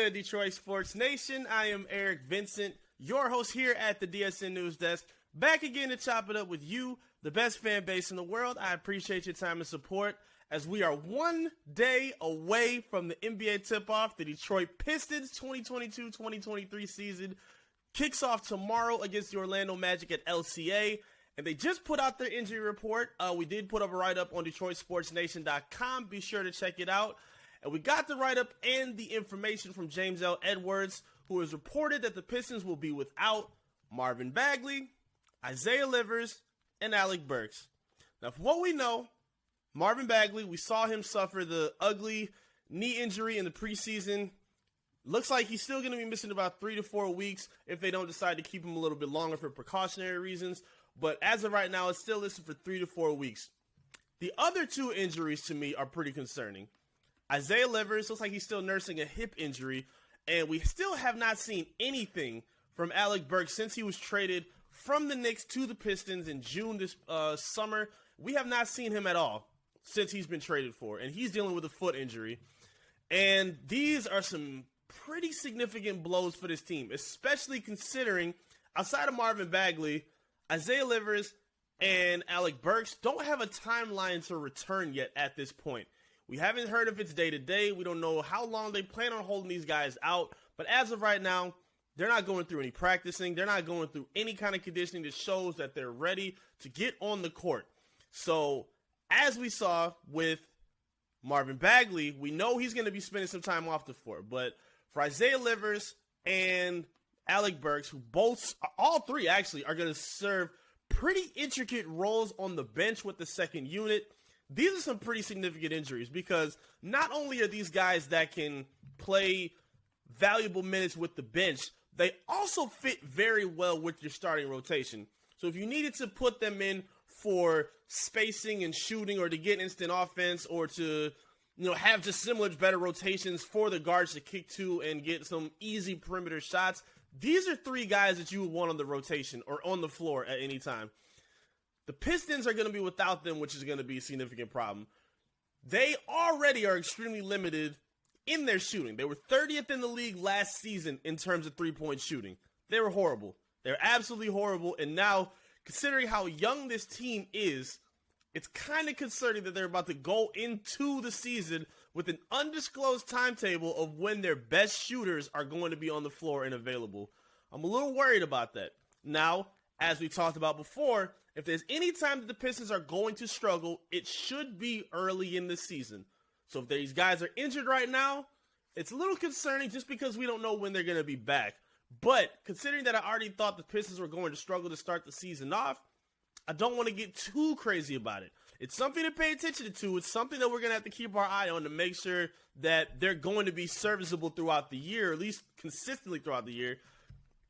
good, Detroit Sports Nation? I am Eric Vincent, your host here at the DSN News Desk, back again to chop it up with you, the best fan base in the world. I appreciate your time and support as we are 1 day away from the NBA tip-off. The Detroit Pistons 2022-2023 season kicks off tomorrow against the Orlando Magic at LCA, and they just put out their injury report. We did put up a write-up on DetroitSportsNation.com. Be sure to check it out. And we got the write-up and the information from James L. Edwards, who has reported that the Pistons will be without Marvin Bagley, Isaiah Livers, and Alec Burks. Now, from what we know, Marvin Bagley, we saw him suffer the ugly knee injury in the preseason. Looks like he's still going to be missing about 3 to 4 weeks if they don't decide to keep him a little bit longer for precautionary reasons. But as of right now, it's still listed for 3 to 4 weeks. The other two injuries to me are pretty concerning. Isaiah Livers looks like he's still nursing a hip injury, and we still have not seen anything from Alec Burks since he was traded from the Knicks to the Pistons in June this summer. We have not seen him at all since he's been traded for, and he's dealing with a foot injury. And these are some pretty significant blows for this team, especially considering outside of Marvin Bagley, Isaiah Livers and Alec Burks don't have a timeline to return yet at this point. We haven't heard if it's day-to-day. We don't know how long they plan on holding these guys out. But as of right now, they're not going through any practicing. They're not going through any kind of conditioning that shows that they're ready to get on the court. So, as we saw with Marvin Bagley, we know he's going to be spending some time off the floor. But for Isaiah Livers and Alec Burks, who all three actually, are going to serve pretty intricate roles on the bench with the second unit, these are some pretty significant injuries because not only are these guys that can play valuable minutes with the bench, they also fit very well with your starting rotation. So if you needed to put them in for spacing and shooting or to get instant offense or to have just similar better rotations for the guards to kick to and get some easy perimeter shots, these are three guys that you would want on the rotation or on the floor at any time. The Pistons are going to be without them, which is going to be a significant problem. They already are extremely limited in their shooting. They were 30th in the league last season in terms of three-point shooting. They were horrible. They're absolutely horrible. And now, considering how young this team is, it's kind of concerning that they're about to go into the season with an undisclosed timetable of when their best shooters are going to be on the floor and available. I'm a little worried about that. Now, as we talked about before, if there's any time that the Pistons are going to struggle, it should be early in the season. So if these guys are injured right now, it's a little concerning just because we don't know when they're going to be back. But considering that I already thought the Pistons were going to struggle to start the season off, I don't want to get too crazy about it. It's something to pay attention to. It's something that we're going to have to keep our eye on to make sure that they're going to be serviceable throughout the year, or at least consistently throughout the year.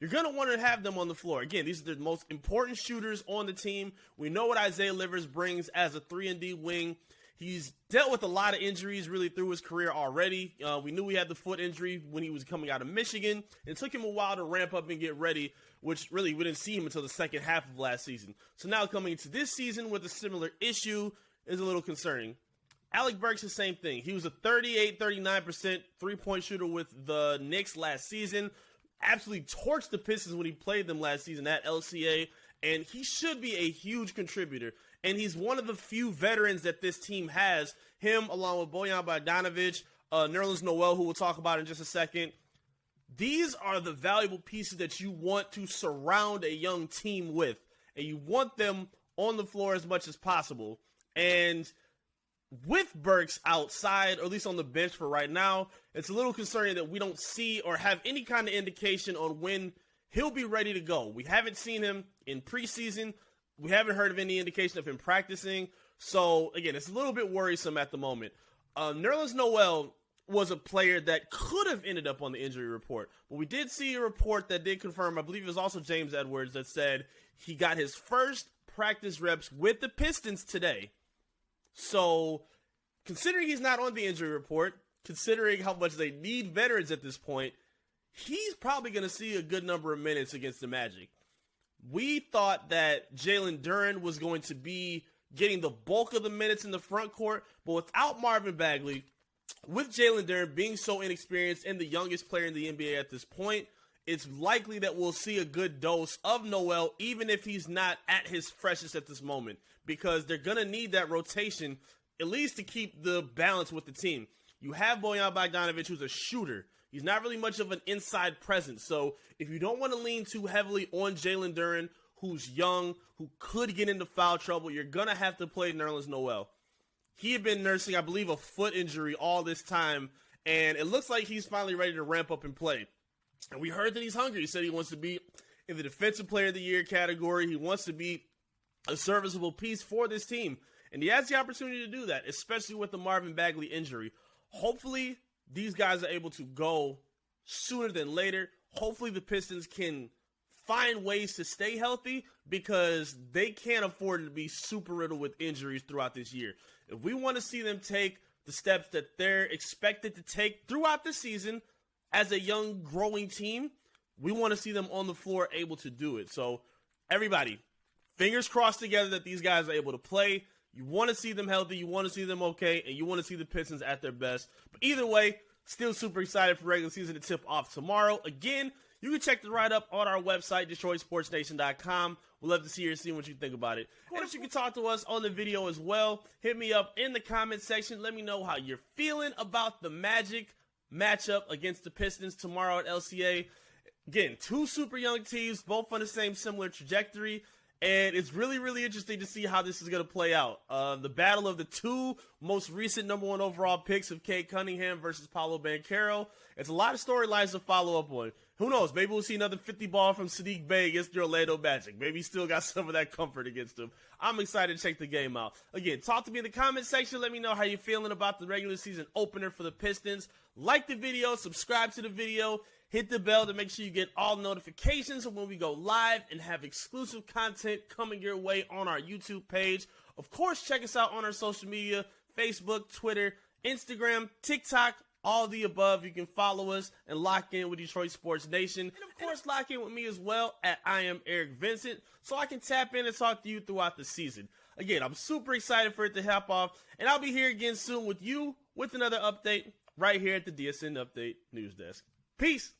You're going to want to have them on the floor. Again, these are the most important shooters on the team. We know what Isaiah Livers brings as a 3-and-D wing. He's dealt with a lot of injuries really through his career already. We knew he had the foot injury when he was coming out of Michigan. It took him a while to ramp up and get ready, which really we didn't see him until the second half of last season. So now coming into this season with a similar issue is a little concerning. Alec Burks, the same thing. He was a 38-39% three-point shooter with the Knicks last season. Absolutely torched the Pistons when he played them last season at LCA, and he should be a huge contributor. And he's one of the few veterans that this team has, him along with Bojan Bogdanovic, Nerlens Noel, who we'll talk about in just a second. These are the valuable pieces that you want to surround a young team with, and you want them on the floor as much as possible. And with Burks outside, or at least on the bench for right now, it's a little concerning that we don't see or have any kind of indication on when he'll be ready to go. We haven't seen him in preseason. We haven't heard of any indication of him practicing. So, again, it's a little bit worrisome at the moment. Nerlens Noel was a player that could have ended up on the injury report. But we did see a report that did confirm, I believe it was also James Edwards, that said he got his first practice reps with the Pistons today. So, considering he's not on the injury report, considering how much they need veterans at this point, he's probably going to see a good number of minutes against the Magic. We thought that Jalen Duren was going to be getting the bulk of the minutes in the front court, but without Marvin Bagley, with Jalen Duren being so inexperienced and the youngest player in the NBA at this point, it's likely that we'll see a good dose of Noel, even if he's not at his freshest at this moment, because they're going to need that rotation, at least to keep the balance with the team. You have Bojan Bogdanovic, who's a shooter. He's not really much of an inside presence. So if you don't want to lean too heavily on Jalen Duren, who's young, who could get into foul trouble, you're going to have to play Nerlens Noel. He had been nursing, I believe, a foot injury all this time, and it looks like he's finally ready to ramp up and play. And we heard that he's hungry. He said he wants to be in the Defensive Player of the Year category. He wants to be a serviceable piece for this team. And he has the opportunity to do that, especially with the Marvin Bagley injury. Hopefully, these guys are able to go sooner than later. Hopefully, the Pistons can find ways to stay healthy because they can't afford to be super riddled with injuries throughout this year. If we want to see them take the steps that they're expected to take throughout the season as a young, growing team, we want to see them on the floor able to do it. So, everybody, fingers crossed together that these guys are able to play. You want to see them healthy, you want to see them okay, and you want to see the Pistons at their best. But either way, still super excited for regular season to tip off tomorrow. Again, you can check the write-up on our website, DetroitSportsNation.com. We'd love to see you, see what you think about it. Of course, you can talk to us on the video as well. Hit me up in the comment section. Let me know how you're feeling about the Magic matchup against the Pistons tomorrow at LCA. Again, two super young teams, both on the same similar trajectory. And it's really, really interesting to see how this is going to play out. The battle of the two most recent number one overall picks of Cade Cunningham versus Paolo Banchero. It's a lot of storylines to follow up on. Who knows? Maybe we'll see another 50 ball from Sadiq Bey against the Orlando Magic. Maybe he still got some of that comfort against them. I'm excited to check the game out. Again, talk to me in the comment section. Let me know how you're feeling about the regular season opener for the Pistons. Like the video, subscribe to the video. Hit the bell to make sure you get all notifications when we go live and have exclusive content coming your way on our YouTube page. Of course, check us out on our social media, Facebook, Twitter, Instagram, TikTok, all the above. You can follow us and lock in with Detroit Sports Nation. And of course, lock in with me as well at I am Eric Vincent so I can tap in and talk to you throughout the season. Again, I'm super excited for it to hop off, and I'll be here again soon with you with another update right here at the DSN Update News Desk. Peace.